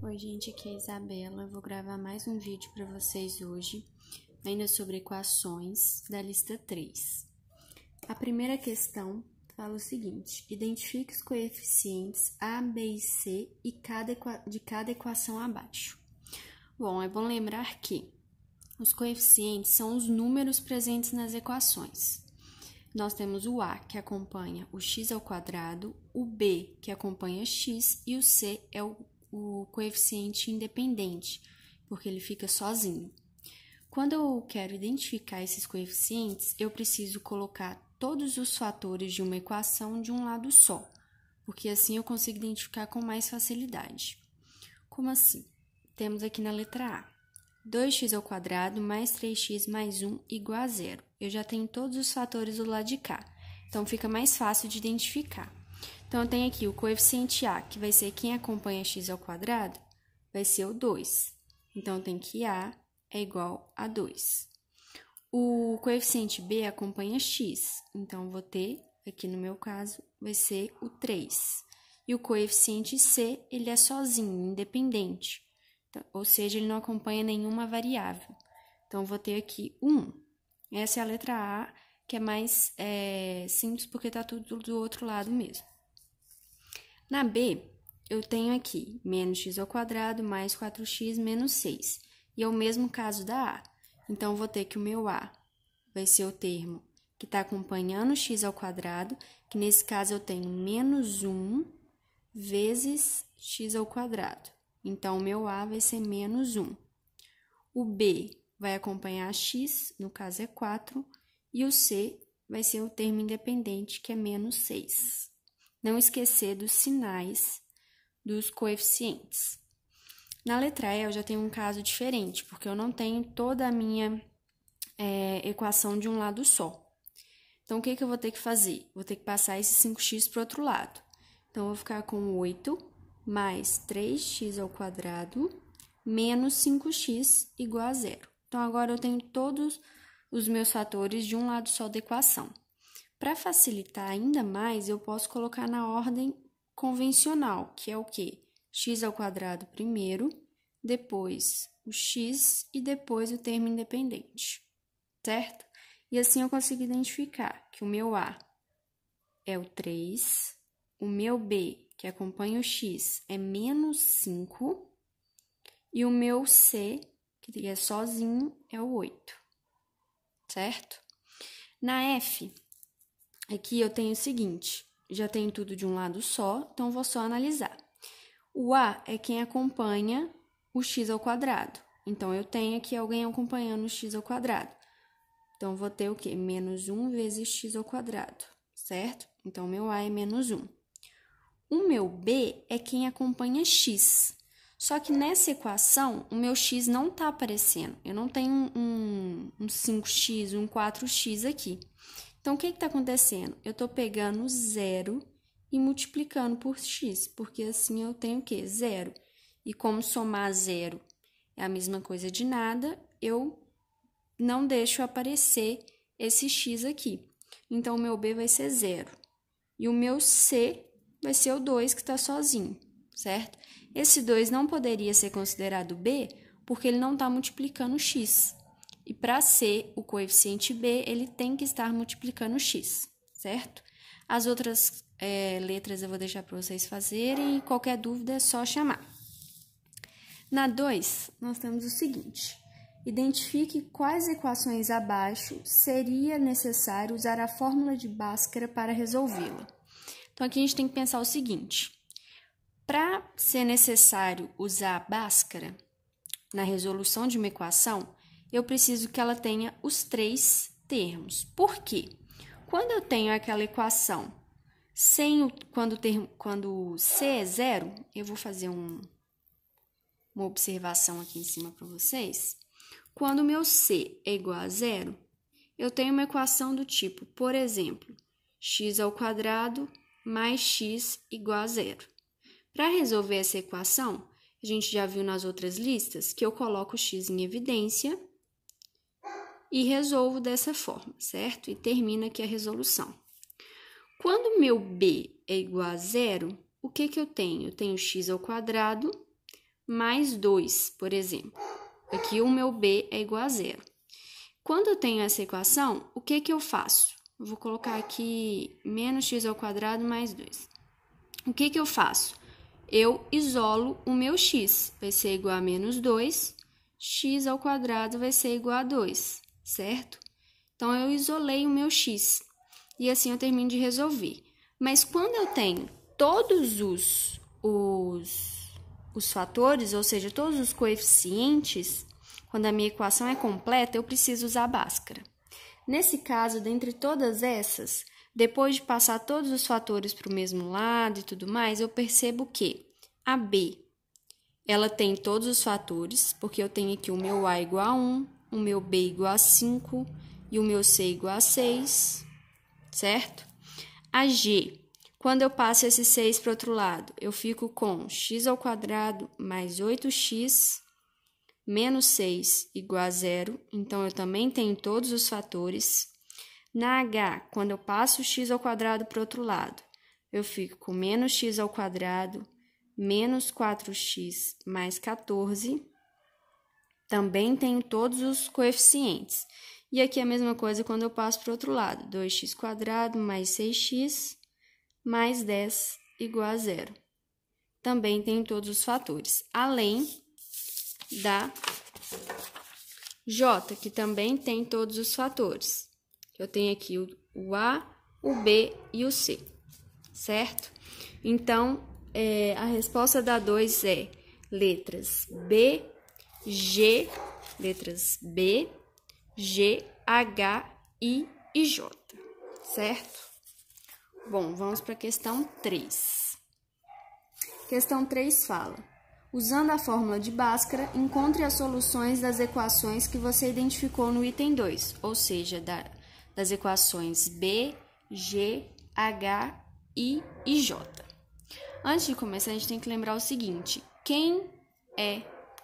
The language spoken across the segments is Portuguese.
Oi, gente, aqui é a Isabela. Eu vou gravar mais um vídeo para vocês hoje, ainda sobre equações da lista 3. A primeira questão fala o seguinte: identifique os coeficientes A, B e C de cada equação abaixo. Bom, é bom lembrar que os coeficientes são os números presentes nas equações. Nós temos o A, que acompanha o x ao quadrado, o B, que acompanha x, e o C é o coeficiente independente, porque ele fica sozinho. Quando eu quero identificar esses coeficientes, eu preciso colocar todos os fatores de uma equação de um lado só, porque assim eu consigo identificar com mais facilidade. Como assim? Temos aqui na letra A, 2x ao quadrado mais 3x mais 1 igual a 0. Eu já tenho todos os fatores do lado de cá, então fica mais fácil de identificar. Então, eu tenho aqui o coeficiente A, que vai ser quem acompanha x ao quadrado, vai ser o 2. Então, eu tenho que A é igual a 2. O coeficiente B acompanha x, então, eu vou ter, aqui no meu caso, vai ser o 3. E o coeficiente C, ele é sozinho, independente, então, ou seja, ele não acompanha nenhuma variável. Então, eu vou ter aqui o 1. Essa é a letra A, que é mais simples, porque está tudo do outro lado mesmo. Na B, eu tenho aqui menos x ao quadrado mais 4x menos 6. E é o mesmo caso da A. Então, vou ter que o meu A vai ser o termo que está acompanhando x ao quadrado, que nesse caso eu tenho menos 1 vezes x ao quadrado. Então, o meu A vai ser menos 1. O B vai acompanhar x, no caso é 4, e o C vai ser o termo independente, que é menos 6. Não esquecer dos sinais dos coeficientes. Na letra E, eu já tenho um caso diferente, porque eu não tenho toda a minha equação de um lado só. Então, o que eu vou ter que fazer? Vou ter que passar esse 5x para o outro lado. Então, eu vou ficar com 8 mais 3x ao quadrado menos 5x igual a 0. Então, agora eu tenho todos os meus fatores de um lado só da equação. Para facilitar ainda mais, eu posso colocar na ordem convencional, que é o quê? X ao quadrado primeiro, depois o x e depois o termo independente, certo? E assim eu consigo identificar que o meu A é o 3, o meu B, que acompanha o x, é menos 5, e o meu C, que é sozinho, é o 8, certo? Na F, aqui eu tenho o seguinte, já tenho tudo de um lado só, então vou só analisar. O A é quem acompanha o x ao quadrado. Então, eu tenho aqui alguém acompanhando o x ao quadrado. Então, vou ter o quê? Menos 1 vezes x ao quadrado, certo? Então, meu A é menos 1. O meu B é quem acompanha x. Só que nessa equação, o meu x não está aparecendo. Eu não tenho um 5x, um 4x aqui. Então, o que está acontecendo? Eu estou pegando 0 e multiplicando por x, porque assim eu tenho o quê? 0. E como somar 0 é a mesma coisa de nada, eu não deixo aparecer esse x aqui. Então, o meu B vai ser 0. E o meu C vai ser o 2, que está sozinho, certo? Esse 2 não poderia ser considerado B, porque ele não está multiplicando x. E para ser o coeficiente B, ele tem que estar multiplicando x, certo? As outras letras eu vou deixar para vocês fazerem e qualquer dúvida é só chamar. Na 2, nós temos o seguinte: identifique quais equações abaixo seria necessário usar a fórmula de Bhaskara para resolvê-la. Então, aqui a gente tem que pensar o seguinte: para ser necessário usar a Bhaskara na resolução de uma equação, eu preciso que ela tenha os 3 termos. Por quê? Quando eu tenho aquela equação quando C é 0, eu vou fazer uma observação aqui em cima para vocês. Quando o meu C é igual a 0, eu tenho uma equação do tipo, por exemplo, x ao quadrado mais x igual a 0. Para resolver essa equação, a gente já viu nas outras listas que eu coloco x em evidência e resolvo dessa forma, certo? E termina aqui a resolução. Quando meu B é igual a 0, o que eu tenho? Eu tenho x ao quadrado mais 2, por exemplo. Aqui o meu b é igual a 0. Quando eu tenho essa equação, o que eu faço? Eu vou colocar aqui menos x ao quadrado mais 2. O que eu faço? Eu isolo o meu x, vai ser igual a menos 2, x ao quadrado vai ser igual a 2, certo? Então, eu isolei o meu x, e assim eu termino de resolver. Mas quando eu tenho todos os fatores, ou seja, todos os coeficientes, quando a minha equação é completa, eu preciso usar a Bhaskara. Nesse caso, dentre todas essas, depois de passar todos os fatores para o mesmo lado e tudo mais, eu percebo que a B, ela tem todos os fatores, porque eu tenho aqui o meu A igual a 1, o meu B igual a 5 e o meu C igual a 6, certo? A G, quando eu passo esse 6 para o outro lado, eu fico com x ao quadrado mais 8x menos 6 igual a 0, então eu também tenho todos os fatores. Na H, quando eu passo o x ao quadrado para o outro lado, eu fico com menos x ao quadrado menos 4x mais 14. Também tenho todos os coeficientes. E aqui a mesma coisa quando eu passo para o outro lado. 2x quadrado mais 6x mais 10 igual a 0. Também tenho todos os fatores. Além da J, que também tem todos os fatores. Eu tenho aqui o A, o B e o C, certo? Então, a resposta da 2 é letras B, G, H, I e J, certo? Bom, vamos para a questão 3. Questão 3 fala: usando a fórmula de Bhaskara, encontre as soluções das equações que você identificou no item 2, ou seja, das equações B, G, H, I e J. Antes de começar, a gente tem que lembrar o seguinte: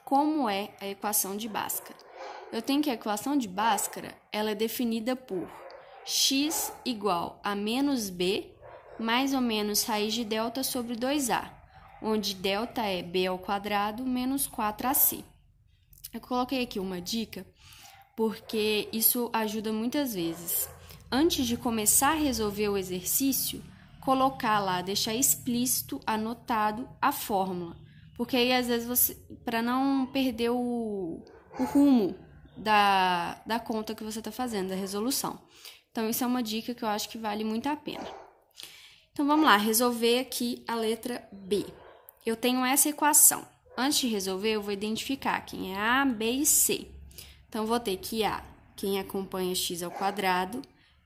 como é a equação de Bhaskara? Eu tenho que a equação de Bhaskara, ela é definida por x igual a menos b, mais ou menos raiz de delta sobre 2a, onde delta é b ao quadrado menos 4ac. Eu coloquei aqui uma dica, porque isso ajuda muitas vezes. Antes de começar a resolver o exercício, colocar lá, deixar explícito, anotado a fórmula. Porque aí, às vezes, você, para não perder o rumo da conta que você está fazendo, da resolução. Então, isso é uma dica que eu acho que vale muito a pena. Então, vamos lá, resolver aqui a letra B. Eu tenho essa equação. Antes de resolver, eu vou identificar quem é A, B e C. Então, vou ter que A, quem acompanha x ao quadrado,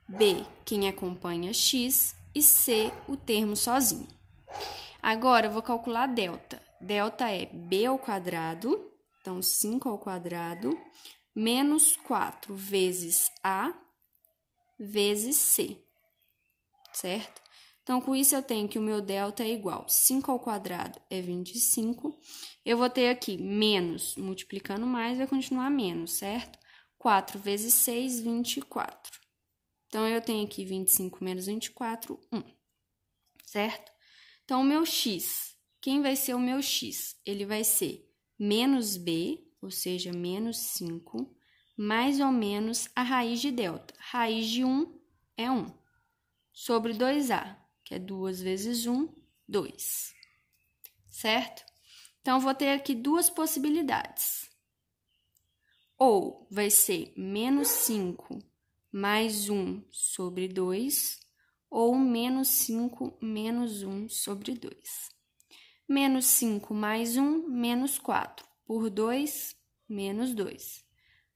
B, quem acompanha x, e C, o termo sozinho. Agora, eu vou calcular delta. Delta é b ao quadrado, então 5 ao quadrado, menos 4 vezes A vezes C, certo? Então, com isso, eu tenho que o meu delta é igual. 5 ao quadrado é 25. Eu vou ter aqui menos, multiplicando mais, vai continuar menos, certo? 4 vezes 6, 24. Então, eu tenho aqui 25 menos 24, 1, certo? Então, o meu x, quem vai ser o meu x? Ele vai ser menos b, ou seja, menos 5, mais ou menos a raiz de delta. Raiz de 1 é 1, sobre 2a, que é 2 vezes 1, 2, certo? Então, eu vou ter aqui duas possibilidades. Ou vai ser menos 5 mais 1 sobre 2, ou menos 5 menos 1 sobre 2. Menos 5 mais 1, menos 4. Por 2, menos 2.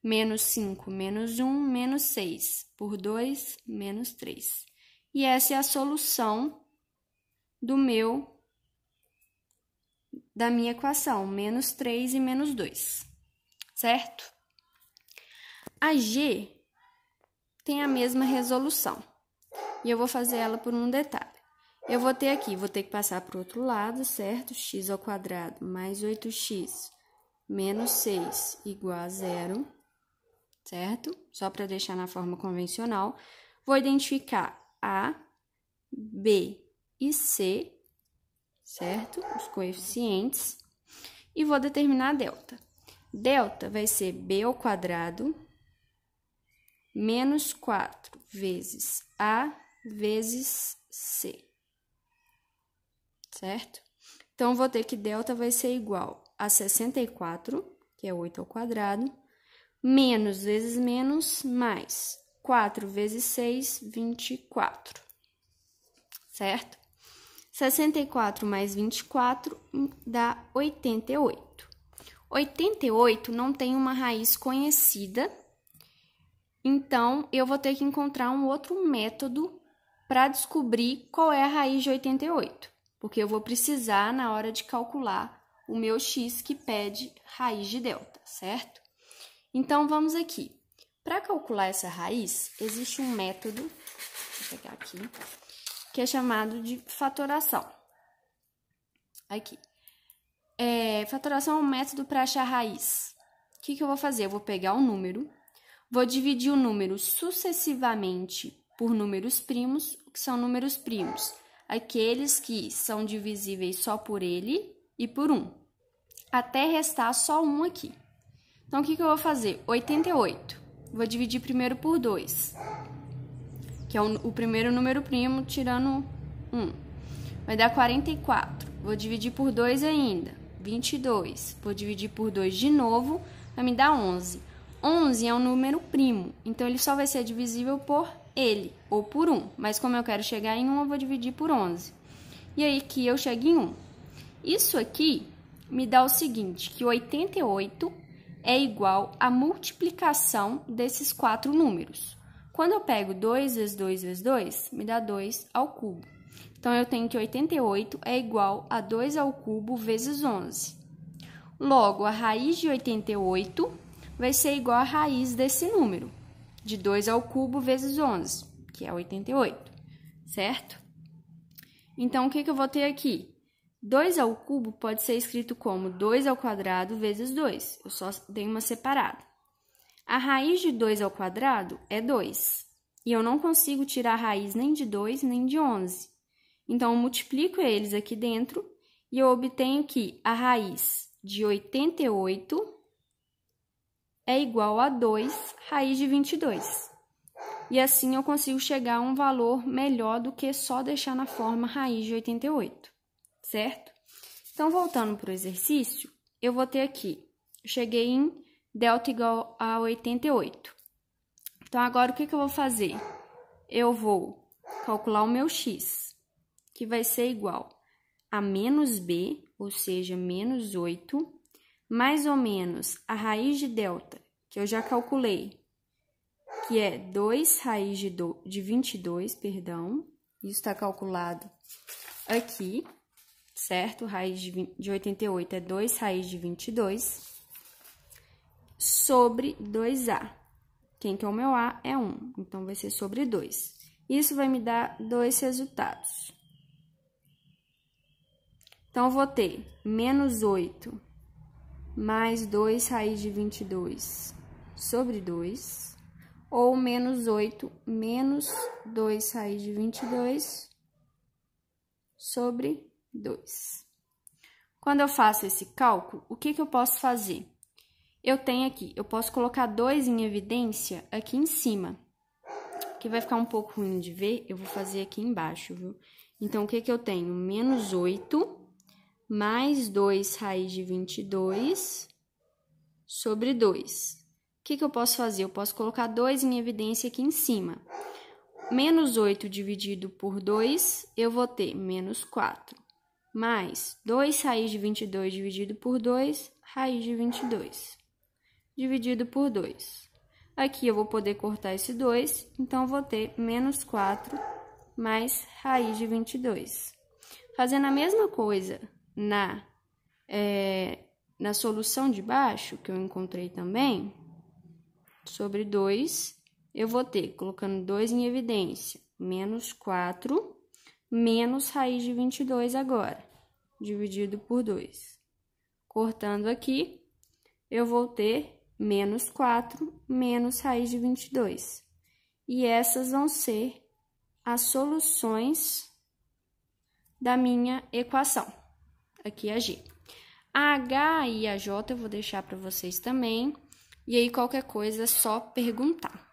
Menos 5 menos 1, menos 6. Por 2, menos 3. E essa é a solução da minha equação, menos 3 e menos 2, certo? A G tem a mesma resolução, e eu vou fazer ela por um detalhe. Eu vou ter aqui, vou ter que passar para o outro lado, certo? X ao quadrado mais 8x menos 6 igual a 0, certo? Só para deixar na forma convencional. Vou identificar A, B e C, certo? Os coeficientes. e vou determinar delta. Delta vai ser b ao quadrado menos 4 vezes a vezes c, certo? Então, vou ter que delta vai ser igual a 64, que é 8 ao quadrado, menos vezes menos, mais 4 vezes 6, 24, certo? 64 mais 24 dá 88. 88 não tem uma raiz conhecida, então eu vou ter que encontrar um outro método para descobrir qual é a raiz de 88, porque eu vou precisar na hora de calcular o meu x que pede raiz de delta, certo? Então, vamos aqui. Para calcular essa raiz, existe um método, vou pegar aqui, que é chamado de fatoração. Aqui. Fatoração é um método para achar raiz. O que eu vou fazer? Eu vou pegar um número, vou dividir o número sucessivamente por números primos. O que são números primos? Aqueles que são divisíveis só por ele e por 1, até restar só 1 aqui. Então, o que eu vou fazer? 88. Vou dividir primeiro por 2, que é o primeiro número primo, tirando 1. Vai dar 44. Vou dividir por 2 ainda. 22. Vou dividir por 2 de novo, vai me dar 11. 11 é um número primo, então ele só vai ser divisível por ele, ou por 1. Mas como eu quero chegar em 1, eu vou dividir por 11. E aí, aqui eu chego em 1. Isso aqui me dá o seguinte, que 88 é igual à multiplicação desses 4 números. Quando eu pego 2 vezes 2 vezes 2, me dá 2 ao cubo. Então, eu tenho que 88 é igual a 2 ao cubo vezes 11. Logo, a raiz de 88 vai ser igual à raiz desse número, de 2 ao cubo vezes 11, que é 88, certo? Então, o que eu vou ter aqui? 2 ao cubo pode ser escrito como 2 ao quadrado vezes 2. Eu só dei uma separada. A raiz de 2 ao quadrado é 2. E eu não consigo tirar a raiz nem de 2, nem de 11. Então, eu multiplico eles aqui dentro e eu obtenho que a raiz de 88 é igual a 2 raiz de 22. E assim eu consigo chegar a um valor melhor do que só deixar na forma raiz de 88, certo? Então, voltando para o exercício, eu vou ter aqui, eu cheguei em delta igual a 88. Então, agora o que eu vou fazer? Eu vou calcular o meu x, que vai ser igual a menos b, ou seja, menos 8, mais ou menos a raiz de delta, que eu já calculei, que é 2 raiz de 22, perdão, isso está calculado aqui, certo? Raiz de 88 é 2 raiz de 22, sobre 2a. Quem que é o meu a? É 1, então vai ser sobre 2. Isso vai me dar dois resultados. Então, eu vou ter menos 8 mais 2 raiz de 22 sobre 2, ou menos 8 menos 2 raiz de 22 sobre 2. Quando eu faço esse cálculo, o que eu posso fazer? Eu tenho aqui, eu posso colocar 2 em evidência aqui em cima, que vai ficar um pouco ruim de ver, eu vou fazer aqui embaixo, viu? Então, o que eu tenho? Menos 8 mais 2 raiz de 22 sobre 2. O que eu posso fazer? Eu posso colocar 2 em evidência aqui em cima. Menos 8 dividido por 2, eu vou ter menos 4. Mais 2 raiz de 22 dividido por 2, raiz de 22. Dividido por 2. Aqui eu vou poder cortar esse 2, então eu vou ter menos 4 mais raiz de 22. Fazendo a mesma coisa na solução de baixo, que eu encontrei também, sobre 2, eu vou ter, colocando 2 em evidência, menos 4, menos raiz de 22 agora, dividido por 2. Cortando aqui, eu vou ter menos 4, menos raiz de 22. E essas vão ser as soluções da minha equação. Aqui a G. A H e a J eu vou deixar para vocês também. E aí, qualquer coisa, é só perguntar.